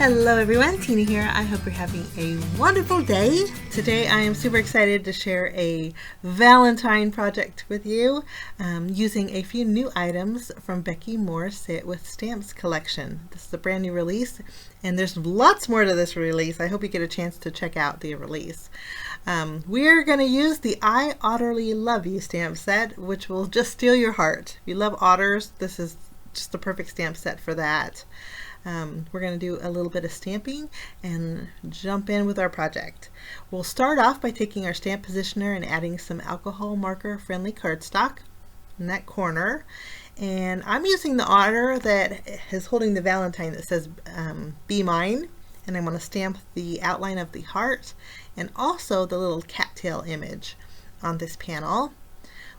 Hello everyone, Tina here. I hope you're having a wonderful day. Today I am super excited to share a Valentine project with you using a few new items from Becky Moore's Say It With Stamps collection. This is a brand new release and there's lots more to this release. I hope you get a chance to check out the release. We're going to use the I Otterly Love You stamp set, which will just steal your heart. If you love otters, this is just the perfect stamp set for that. We're going to do a little bit of stamping and jump in with our project. We'll start off by taking our stamp positioner and adding some alcohol marker friendly cardstock in that corner. And I'm using the otter that is holding the Valentine that says Be Mine. And I'm going to stamp the outline of the heart and also the little cattail image on this panel.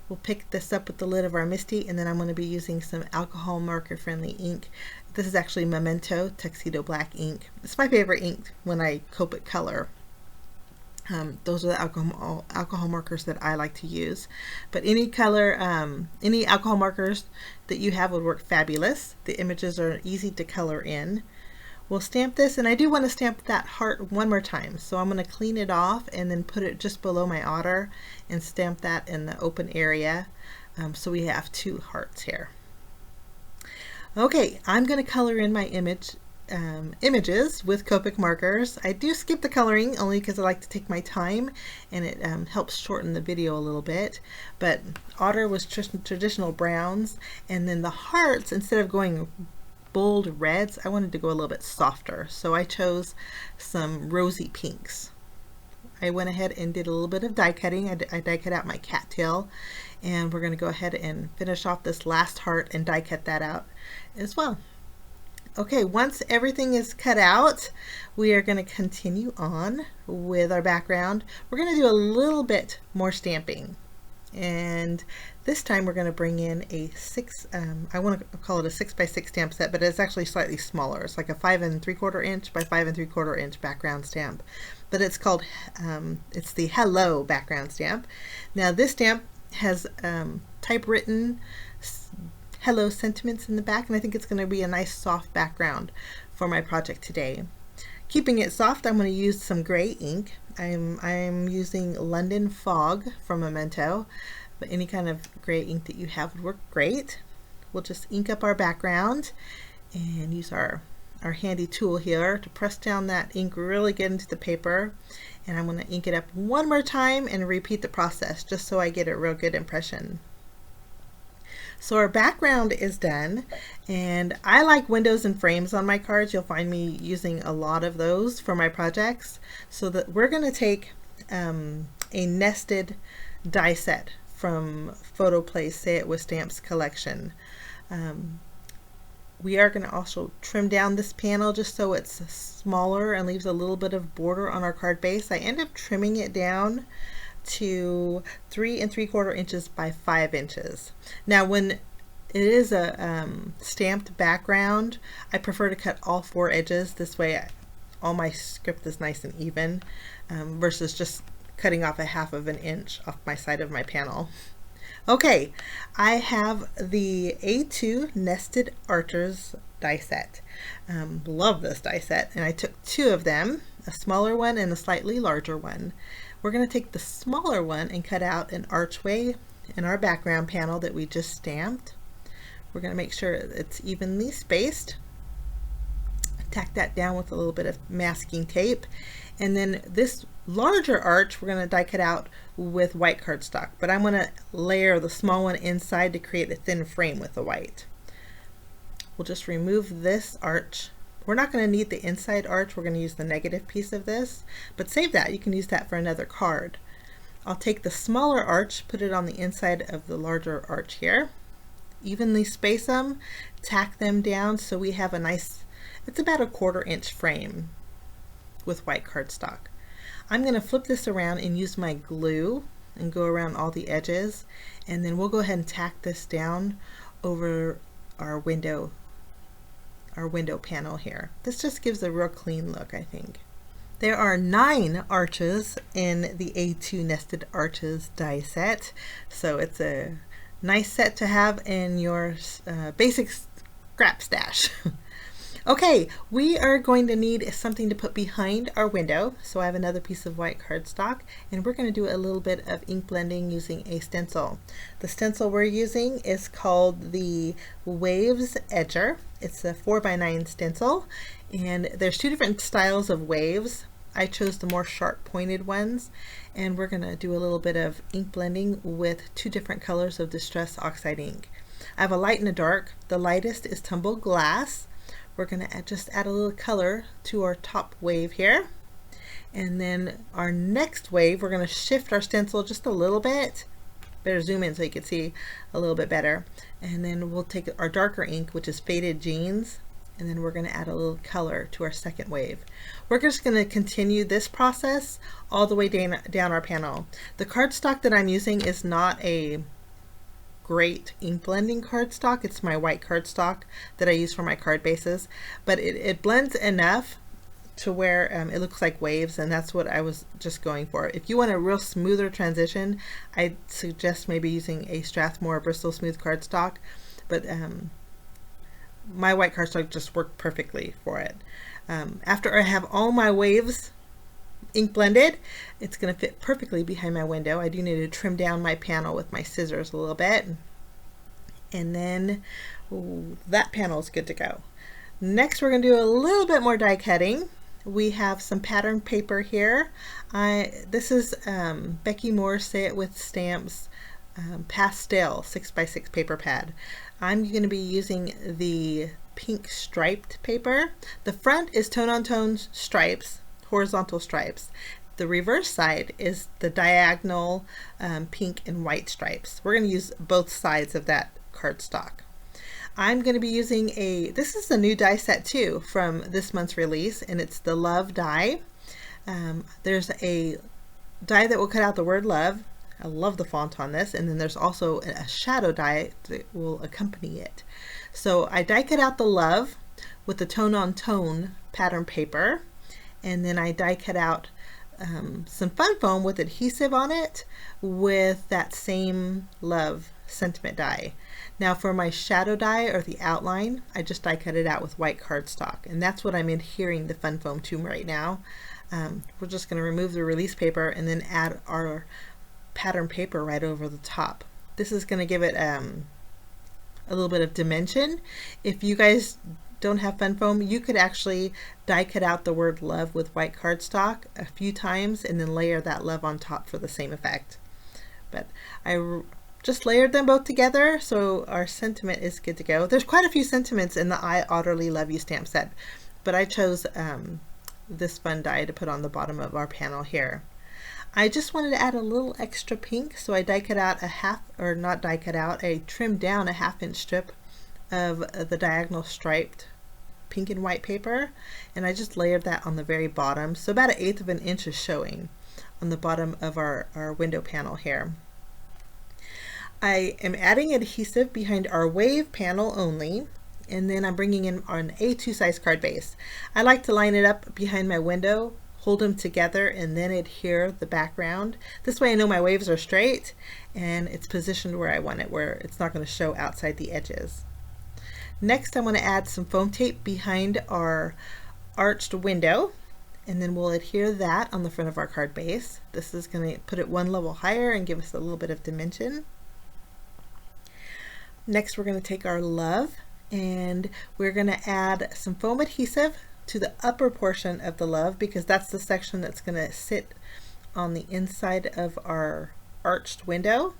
We'll pick this up with the lid of our Misty, and then I'm going to be using some alcohol marker friendly ink. This is actually Memento Tuxedo Black ink. It's my favorite ink when I Copic color. Those are the alcohol markers that I like to use. But any color, any alcohol markers that you have would work fabulous. The images are easy to color in. We'll stamp this, and I do want to stamp that heart one more time. So I'm going to clean it off and then put it just below my otter and stamp that in the open area. So we have two hearts here. Okay, I'm going to color in my images with Copic markers. I do skip the coloring only because I like to take my time, and it helps shorten the video a little bit. But otter was traditional browns, and then the hearts, instead of going bold reds, I wanted to go a little bit softer, so I chose some rosy pinks. I went ahead and did a little bit of die cutting. I die cut out my cattail, and we're going to go ahead and finish off this last heart and die cut that out as well. Okay, once everything is cut out, we are going to continue on with our background. We're going to do a little bit more stamping, and this time we're going to bring in a I want to call it a 6x6 stamp set, but it's actually slightly smaller. It's like a 5 3/4 inch by 5 3/4 inch background stamp, but it's called it's the Hello background stamp. Now this stamp has typewritten hello sentiments in the back, and I think it's going to be a nice soft background for my project today. Keeping it soft, I'm going to use some gray ink. I'm using London Fog from Memento, but any kind of gray ink that you have would work great. We'll just ink up our background and use our handy tool here to press down that ink really good into the paper. And I'm going to ink it up one more time and repeat the process just so I get a real good impression. So our background is done, and I like windows and frames on my cards. You'll find me using a lot of those for my projects. So that we're going to take a nested die set from PhotoPlay Say It With Stamps collection. We are going to also trim down this panel just so it's smaller and leaves a little bit of border on our card base. I end up trimming it down to 3 3/4 inches by 5 inches. Now when it is a stamped background, I prefer to cut all 4 edges. This way all my script is nice and even versus just cutting off a 1/2 inch off my side of my panel. Okay, I have the A2 Nested Archers die set. Love this die set, and I took 2 of them, a smaller one and a slightly larger one. We're going to take the smaller one and cut out an archway in our background panel that we just stamped. We're going to make sure it's evenly spaced. Tack that down with a little bit of masking tape, and then this larger arch we're going to die cut out with white cardstock, but I'm going to layer the small one inside to create a thin frame with the white. We'll just remove this arch. We're not going to need the inside arch, we're going to use the negative piece of this, but save that, you can use that for another card. I'll take the smaller arch, put it on the inside of the larger arch here, evenly space them, tack them down so we have a nice, it's about a 1/4 inch frame with white cardstock. I'm going to flip this around and use my glue and go around all the edges, and then we'll go ahead and tack this down over our window panel here. This just gives a real clean look, I think. There are 9 arches in the A2 Nested Arches die set, so it's a nice set to have in your basic scrap stash. Okay, we are going to need something to put behind our window. So I have another piece of white cardstock, and we're going to do a little bit of ink blending using a stencil. The stencil we're using is called the Waves Edger. It's a 4x9 stencil, and there's two different styles of waves. I chose the more sharp pointed ones, and we're going to do a little bit of ink blending with two different colors of Distress Oxide ink. I have a light and a dark. The lightest is Tumbled Glass. We're going to just add a little color to our top wave here. And then our next wave, we're going to shift our stencil just a little bit. Better zoom in so you can see a little bit better. And then we'll take our darker ink, which is Faded Jeans, and then we're going to add a little color to our second wave. We're just going to continue this process all the way down our panel. The cardstock that I'm using is not a great ink blending cardstock. It's my white cardstock that I use for my card bases, but it blends enough to where it looks like waves, and that's what I was just going for. If you want a real smoother transition, I'd suggest maybe using a Strathmore Bristol Smooth cardstock, but my white cardstock just worked perfectly for it. After I have all my waves ink blended, it's going to fit perfectly behind my window. I do need to trim down my panel with my scissors a little bit, and then that panel is good to go. Next, we're going to do a little bit more die cutting. We have some pattern paper here. This is Becky Moore Say It With Stamps pastel 6x6 paper pad. I'm going to be using the pink striped paper. The front is tone-on-tone stripes, horizontal stripes. The reverse side is the diagonal pink and white stripes. We're going to use both sides of that cardstock. I'm going to be using this is a new die set too from this month's release, and it's the Love die. There's a die that will cut out the word love. I love the font on this, and then there's also a shadow die that will accompany it. So I die cut out the love with the tone-on-tone pattern paper, and then I die cut out some fun foam with adhesive on it with that same love sentiment die. Now for my shadow die, or the outline, I just die cut it out with white cardstock, and that's what I'm adhering the fun foam to right now. We're just going to remove the release paper and then add our pattern paper right over the top. This is going to give it a little bit of dimension. If you guys don't have fun foam, you could actually die cut out the word love with white cardstock a few times and then layer that love on top for the same effect. But I just layered them both together, so our sentiment is good to go. There's quite a few sentiments in the I Otterly Love You stamp set, but I chose this fun die to put on the bottom of our panel here. I just wanted to add a little extra pink, so I die cut out I trimmed down a 1/2 inch strip of the diagonal striped pink and white paper, and I just layered that on the very bottom, so about 1/8 of an inch is showing on the bottom of our window panel here. I am adding adhesive behind our wave panel only, and then I'm bringing in an A2 size card base. I like to line it up behind my window, hold them together, and then adhere the background. This way I know my waves are straight and it's positioned where I want it, where it's not going to show outside the edges. Next, I'm going to add some foam tape behind our arched window, and then we'll adhere that on the front of our card base. This is going to put it one level higher and give us a little bit of dimension. Next, we're going to take our love and we're going to add some foam adhesive to the upper portion of the love, because that's the section that's going to sit on the inside of our arched window.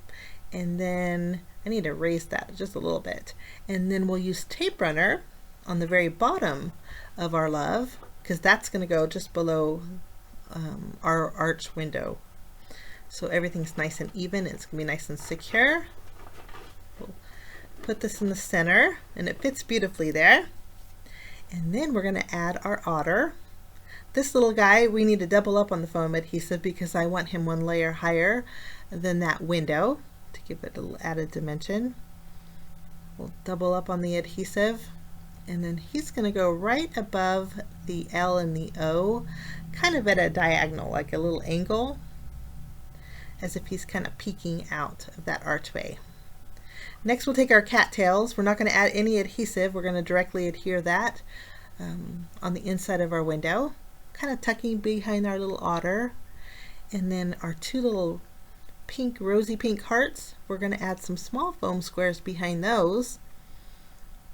And then I need to raise that just a little bit, and then we'll use tape runner on the very bottom of our love, because that's going to go just below our arched window, so everything's nice and even. It's going to be nice and secure. We'll put this in the center and it fits beautifully there. And then we're going to add our otter. This little guy, we need to double up on the foam adhesive because I want him one layer higher than that window to give it a little added dimension. We'll double up on the adhesive, and then he's going to go right above the L and the O, kind of at a diagonal, like a little angle, as if he's kind of peeking out of that archway. Next, we'll take our cattails. We're not going to add any adhesive. We're going to directly adhere that on the inside of our window, kind of tucking behind our little otter. And then our two little pink, rosy pink hearts, we're going to add some small foam squares behind those.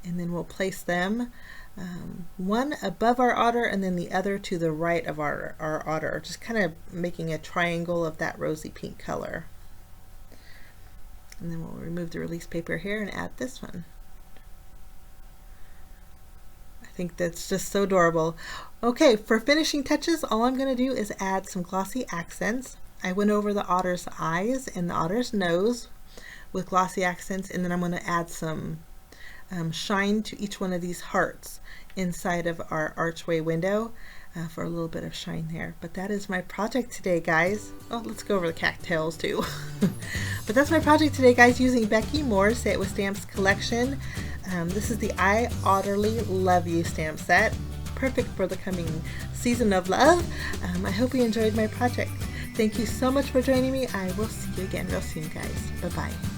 And then we'll place them one above our otter and then the other to the right of our otter, just kind of making a triangle of that rosy pink color. And then we'll remove the release paper here and add this one. I think that's just so adorable. Okay, for finishing touches, all I'm going to do is add some glossy accents. I went over the otter's eyes and the otter's nose with glossy accents, and then I'm going to add some shine to each one of these hearts inside of our archway window for a little bit of shine there. But that is my project today, guys. Oh, let's go over the cattails too. But that's my project today, guys, using Becky Moore's Say It With Stamps collection. This is the I Otterly Love You stamp set. Perfect for the coming season of love. I hope you enjoyed my project. Thank you so much for joining me. I will see you again real soon, guys. Bye-bye.